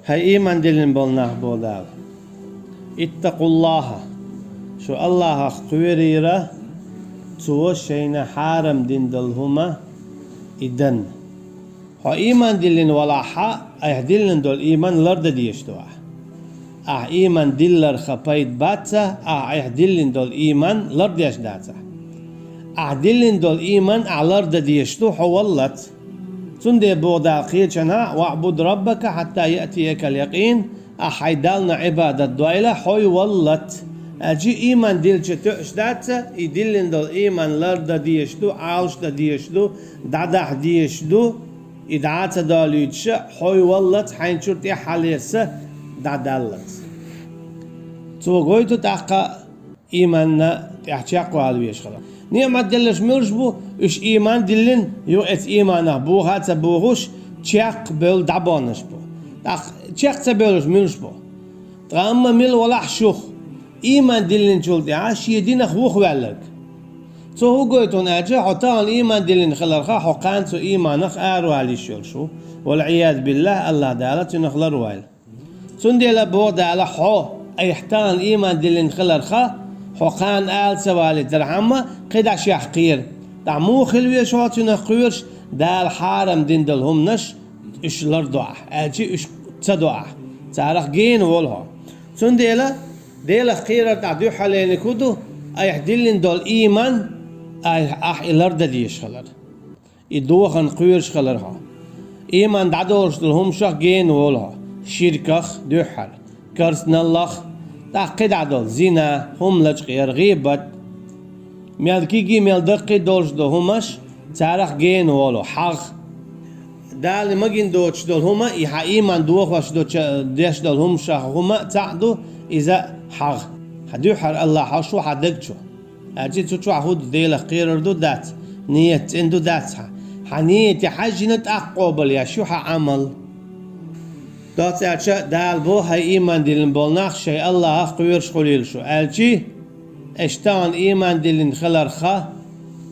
هاي إيمان دلن بولناه بودال اتقوا الله شو الله قويريرا تو شينا حارم دين دلهما إدن هو إيمان دلن ولا حا أهدلن دول إيمان لرد ديشتوه إيمان دلر خبايت باتسا أهدلن دول إيمان لرد يشداتسا أهدلن دول إيمان لرد ديشتو حولت تندي بودا قيتشنا واعبد ربك حتى يأتيك اليقين أحيدالنا عبادة دويلة حوي ولت أجي إيمان ديلش تشداتسا يدلن دول إيمان لرد ديشتو عالش ديشتو دعدح ديشتو إدعاتا داليتش حوي ولت حين شرطي حاليسا دعدالت تو قويتو تحقا إيماننا تحتيقوا هالويش خلاص نعم دلش مرجبو إش إيمان دلن يو إت إيمانه بو هاتا بوغوش تشاق بول دعبانش بو تشاق تبولش مرجبو تغاما ميل ولا حشوخ إيمان دلن شولتي عاش يدينا خوخ والك تو هو قويتو ناجا حطان إيمان دلن خلرخا حقان تو إيمانخ آرو علي شو والعياذ بالله الله دالت نخلر وايل سندي لبو دالا حو أيحتان إيمان دلن خلرخا حقان آل سوالي درعما قد عشي حقير دعمو خلوية شواتي نخويرش دال حارم دين دلهم نش إش لردوح أجي إش تصدوح تعرف جين والها سن ديلا خيرة تعدو حالين كودو أيح دلن دول إيمان أح إلرد ديش خلر يدوخن قويرش خلرها إيمان دعدوش دلهم شخ جين والها شركخ دوحر كرسن الله تاقد عدل زنا هم لجقير غيبت ميالكيجي ميال دقي دولش دو همش تعرف جين والو حق دال مجين دوش دول هما يها إيمان دوخش ديش دول هم شخ هما تعدو إذا حق حدوحر الله حشو حدقشو أجي تشو عهود ديلا قير دو دات نيت اندو داتها حنيت حاجنت أقوبل يا شو عمل دات أشا دال بو هاي إيمان دلن بولناخ شيء الله قويرش قليل شو ألجي اشتان إيمان دلن خلر خا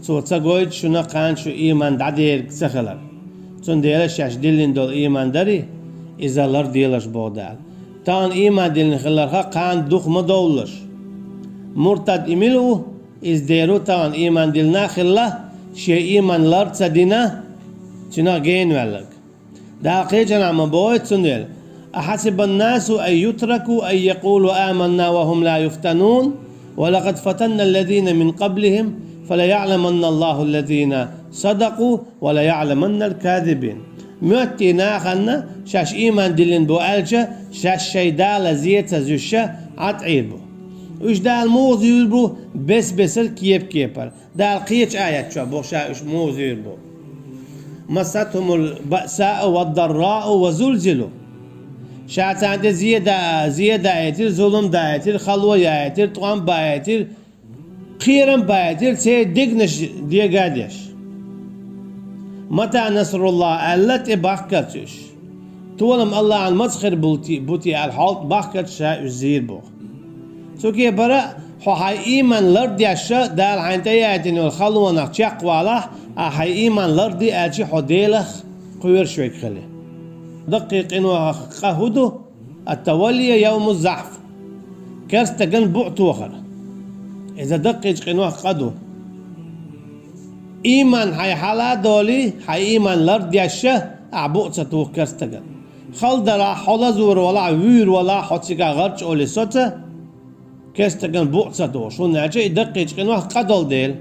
تو تقويد شو نقان شو إيمان دعدير سخلر تون ديلش ياش دلن دول إيمان داري إذا لر ديلش بودال تان إيمان دلن خلر خا قان دوخ مدولش مرتد إميلو إز ديرو تان إيمان دلنا خلا شيء إيمان لر تدينا تنا جين ولك داقيجنا عم بويت سندل أحسب الناس أن يتركوا أن يقولوا آمنا وهم لا يفتنون ولقد فتنا الذين من قبلهم فليعلمن الله الذين صدقوا وليعلمن الكاذبين مؤتي ناخنا شاش إيمان دلين بو ألجا شاش شيدال زيتا زوشا عطعيبو وش دال موزير بو بسر كيبر دال قيتش آيات شو بو شاش موزير بو مستهم البأساء والضراء وزلزلوا شاعت عند زيادة آياتير ظلم دايتير خلوة آياتير طعام بايتير خيرا بايتير سيدقنش ديقاديش متى نصر الله ألت باكتش تولم الله عن مسخر بوتي الحالت باكت شاء الزير بو سوكي برا حي إيمان لردي الشا دال عند آياتين والخلوة نقشق والله حي إيمان لردي أجي حديلخ قوير شويك خلي دقيق إنه قهدو التولي يوم الزحف كرستجن بعت وخر إذا دقيق إنه قدو إيمان حي حالا دولي حي إيمان لرد يشه أعبؤتو كرستجن خلدرا حلا زور ولا وير ولا حتيجا غرش أولي سوتا كرستجن بعتو شو نعجي دقيق إنه قدول ديل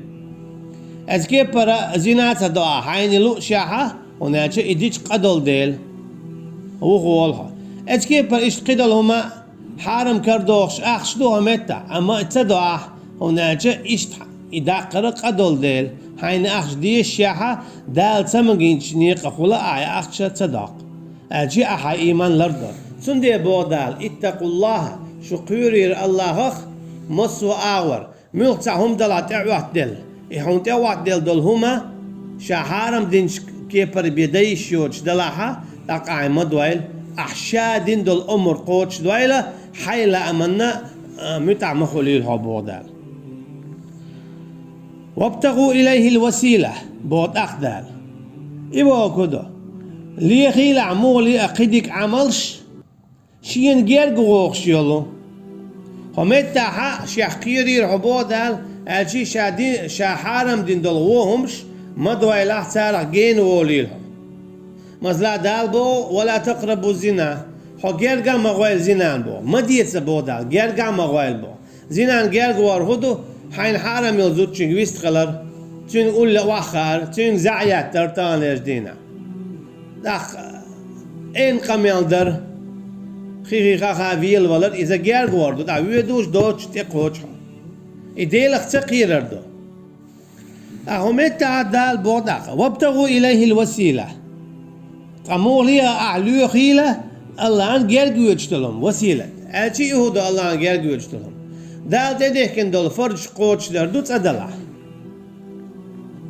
أزكي برا زينات دعاء حين لو شاحة ونعجي إديش قدول ديل وغولها اتكي بر اشتقدل هما حارم كردوخش اخشدوها متى اما اتدعا هناك اشت اذا قرق قدل ديل حين اخش دي الشاحة دال سمجينش نيق خلا اعي اخش تصدق اجي احا ايمان لردر سندي بودال اتقوا الله شقيرير الله اخ مصو اور ملتعهم دلات اعوات دل احون تعوات دل دل هما شاحارم دينش كيبر بيدي شوش دلاحة تقع مدويل أحشادين دول أمر قوتش دويلة حيلا أمنا متع مخولي الحبودال وابتغوا إليه الوسيلة بود أخدال إبو كدو ليخيل عمولي أقيدك عملش شين جير غوخ يلو همت ها شيخ كيري ربودال الشي شادين شحارم دين دلوهمش مدوى لا تسارع جين وليلهم مزلا دالبو ولا تقربوا الزنا خو جيرغا مغويل زنان بو مديت بودال جيرغا مغويل بو زنان جيرغ ورهدو حين حرم يلزوت چنگويست قلر تين قول واخر تين زعيات ترتان اجدينا داخ ان قميل در خيخي خاخا فيل ولر اذا جيرغ وردو دا ويدوش دوش تقوش إديلك تقيردو أهمت عدال بوداق وابتغوا إليه الوسيلة قموليا أعلو خيلة الله عن جيرغ يجتلهم وسيلة ألشي يهودو الله عن جيرغ يجتلهم دال تديه كندول فرج قوش دردو تسدلا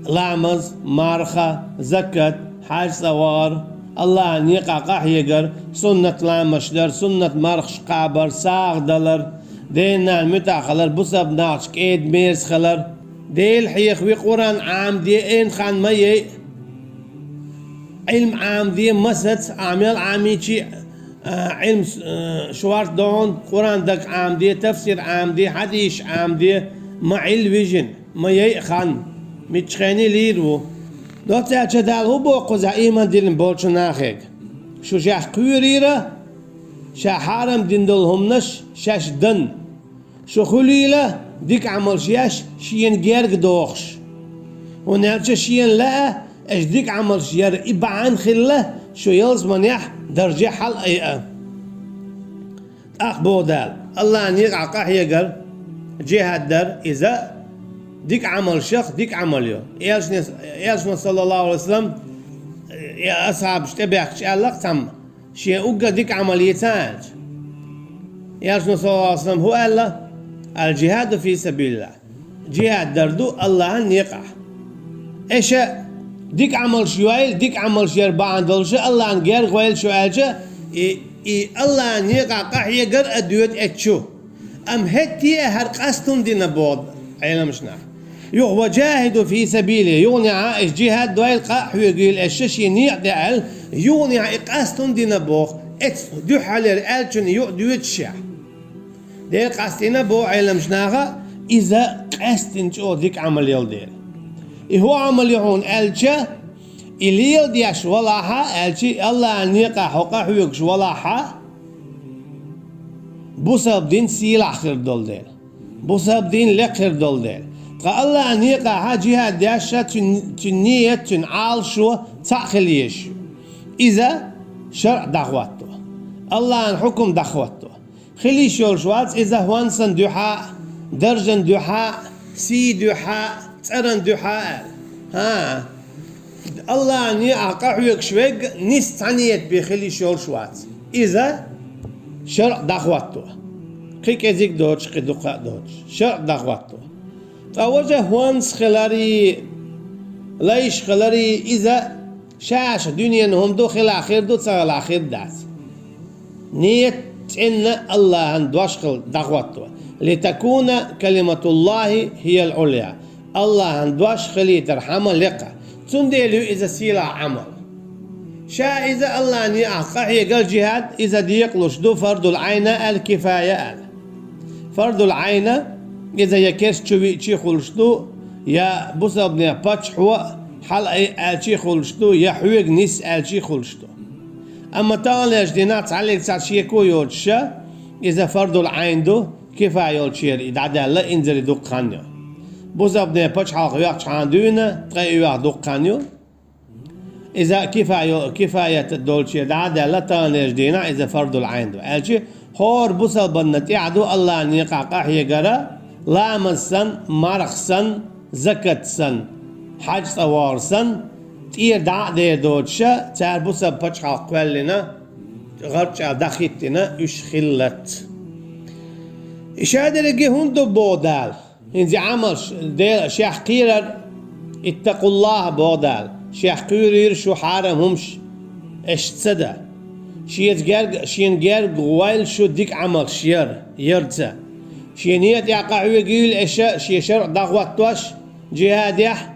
لامز مارخة زكاة حاج سوار الله عن يقع قحيقر سنة لامش در سنة مارخش قابر ساغ دلر دينا المتاخلر بسب ناقش كيد ميرس خلر ديل حيخ وي قران عام دي ان خان مي علم عام دي مسد عامل عاميشي علم شوارت دون قران دك عام دي تفسير عام دي حديث عام دي مع الفيجن مي خان متخاني ليرو دوتا تشدال هو بو قزا ايمان ديلن بولش ناخيك شو جاح كوريرا شحارم دندلهم نش شاش دن شو خليلة ديك عمل شياش شين جيرق دوخش ونرجع شين لا اش ديك عمل شيار إبعان خله شو يلز منيح درجة حل اي اخ بودال الله ان يقع قحي قال جهاد در اذا ديك عمل شخ ديك عمل يو يالشنا صلى الله عليه وسلم يا اصحاب اشتبهك شالك تم شيء اوقع ديك عمليتان يالشنا صلى الله عليه وسلم هو قال الجهاد في سبيل الله جهاد دردو الله ان يقع ايش ديك عمل شويل ديك عمل شير بعد دلش الله ان غير غويل شو اجا الله ان يقع قحي قر ادوت اتشو ام هتي هر قستم دين بود عينا مشنا يو وجاهدوا في سبيله يوني عائش جهاد دويل قاح يقول الشش ينيع دعل يوني قستم دين بوخ ات دو حالر الچن يو دوت شع دير قاستينا بو عينا مشناغا اذا قاستن جو ديك عمل يلدير هو عمل يهون الچا إليل دياش ولاها الچي الله ان يقع حقا يقش ولاها بسبب دين سيلا خير دول دير بسبب دين لخير دول دير قال الله ان يقع جهاد دياشا تنية تنعال شو تأخليش إذا شرع دعوته الله ان حكم دعوته خلي شول شوات إذا هوانسن دحاء درجن دحاء سي دحاء ترن دحاء ها الله ان يقع يكشوج نستعنيت بخلي شول شوات إذا شرع دعوته قيك ازيك دوتش قدوقا دوتش شرع دعوته فوجه وانس خلاري ليش خلاري إذا شاش دنيا هم دو خل آخر دو تسال آخر دات نيت إن الله أن دوشخل دعوته لتكون كلمة الله هي العليا الله أن دوشخل يترحم لقى تندلو إذا سيلا عمل شا إذا الله أن يعقح يقال جهاد إذا ديقلش دو فرض العين الكفاية فرض العين إذا يكيس تشي خلشتو يا بوسا بني باتش هو حل ألشي خلشتو يا حويق نس ألشي خلشتو أما تانلش دينات عليك تشي كو يوتشا إذا فرض العين دو كفاية يوتشير إذا عدالة إنزل دو قانيو بوسا بني باتش حلق يوك شاندونا تغي يوك دو قانيو إذا كفاية دولشي إذا عدالة تانلش دينا إذا فرض العين دو ألشي هور بوسا بنتي عدو الله أن يقع قاحي قرا لامسن مرخسن زكتسن حج صوارسن تير دع دير دوتشا تار بوسا بچخا قوالنا غرچا دخيتنا اش خلت إشادة لقي هندو بودال إنزي عمل دير شيخ قيرر اتقوا الله بودال شيخ قيرر شو حارم همش اشتصدى شين جير قوال شو ديك عمل شير يرتسا شينيت يقع يقول اشياء شي شرع دعوتوش جهاد يح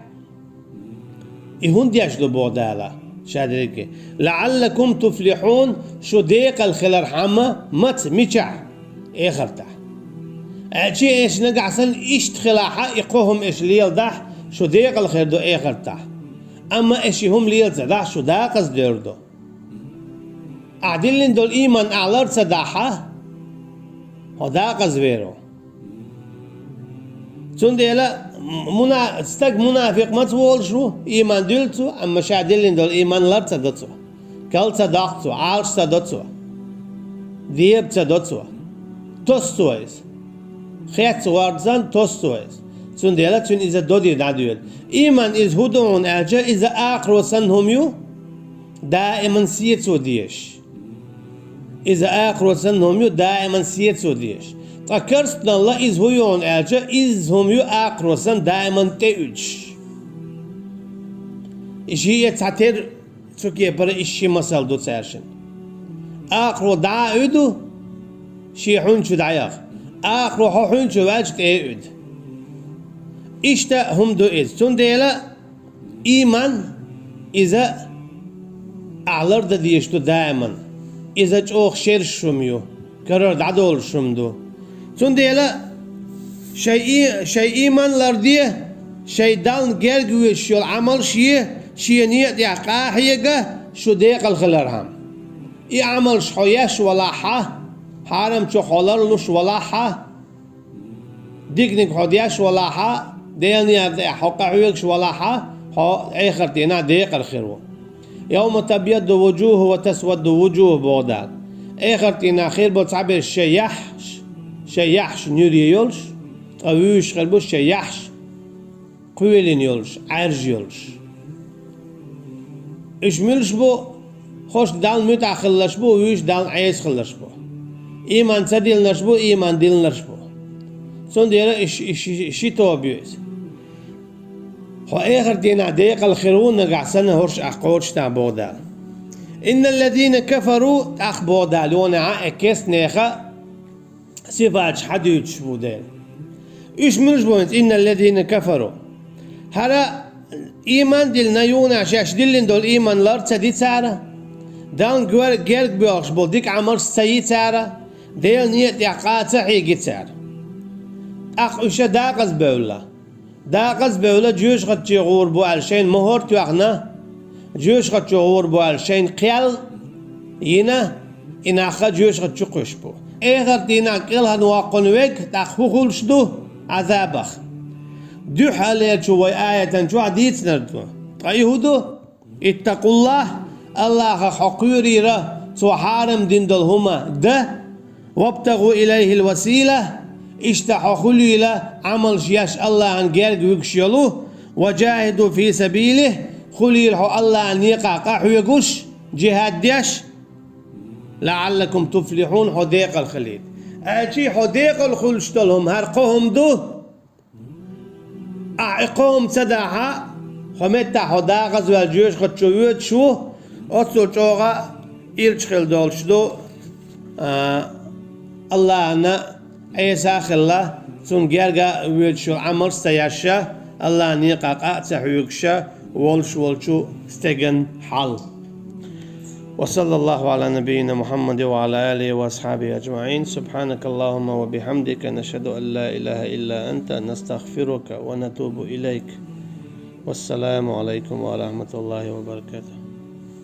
يهون ديش دو بودالا شادرك لعلكم تفلحون شو ديق الخلر حما مت ميشع اخرته اجي ايش نقعسن ايش تخلاحا يقوهم ايش ليل دح شو ديق الخير دو اخرته اما ايش هم ليل زدا شو داقز ديردو اعدلن دول ايمان اعلر صداحه هداقز ويرو تنديلا استق منافق ما تقول شو ايمان دلتو اما شادلين دول ايمان لرت دتو كل صدقتو عارش صدقتو ديب صدقتو توستويز خيات واردزان توستويز تنديلا تن اذا دودي نادول ايمان از هدون اجا اذا اخر سنهم يو دائما سيتو ديش اذا اخر سنهم يو دائما سيتو ديش تكرستنا الله إز هو يون أجا إز هم يو أقرصن دائما تأج إشي يتعتر تركيا برا إشي مسال دو تسارشن أقرو دعا أدو شي حنشو دعياق أقرو حنشو واجد أعد إشتا هم دو إز تنديلا إيمان إذا أعلر دا ديشتو دائما إذا جوخ شير شميو كرر دعدول شمدو تنديلا شيء إيمان لرديه شيء دان جرجوي شو العمل شيء نية يا قاحية شو ديق الخلرهم يعمل شحياش ولا حا حرام شو خلر لش ولا حا ديكنك حدياش ولا حا ديني حق عيوكش ولا حا آخر تينا ديق الخير يوم تبيض وجوه وتسود وجوه بودات آخر تينا خير بتصعب شيحش نوري يولش أويش خلبوش شيحش قويلين يولش عرج يولش إيش ملش بو خوش دال متأخلش بو ويش دال عيس خلش بو إيمان سديل نش بو إيمان ديل نش بو سون ديرا إيش توبيوز هو آخر دينا ديق الخيرون نقع سنة هرش أقوش تابودال إن الذين كفروا أخبودالون عاكس نيخا سيفاج حديث بودين إيش ملش بوينت إن الذين كفروا هلا إيمان دلنا يونا شاش دلين دول إيمان لار تدي سارة دان جرق بيوش بوديك عمر سيد سارة ديل نيت يقاطع هيجي سارة أخ إيش داقز بولا جوش قد تغور بو الشين مهور توغنا جوش قد تغور بو الشين قيل ينا إن أخا جوش قد تقوش بو إيغر دينا قيلها نواقن ويك تخوخول شدو عذابخ دو حالي شوي آية شو عديت نردو يهودو اتقوا الله حقيري را سو حارم دين دلهما ده وابتغوا إليه الوسيلة اشتحقوا إلى عمل شياش الله عن جارد ويكشيلوه وجاهدوا في سبيله خلي الله عن يقع ويقوش جهاد ديش لعلكم تفلحون حديق الخليد أجي حديق الخلشتلهم هرقهم دو أعقهم سداها خمتا حداغز والجيوش خدشويت شو أتصو جوغا إرشخل دولشدو الله أنا عيسى خلا سون جرجا ويلشو عمر سياشا الله نيقاقا تحيوكشا والشو استجن حل وصلى الله على نبينا محمد وعلى آله وأصحابه أجمعين سبحانك اللهم وبحمدك نشهد أن لا إله إلا أنت نستغفرك ونتوب إليك والسلام عليكم ورحمة الله وبركاته.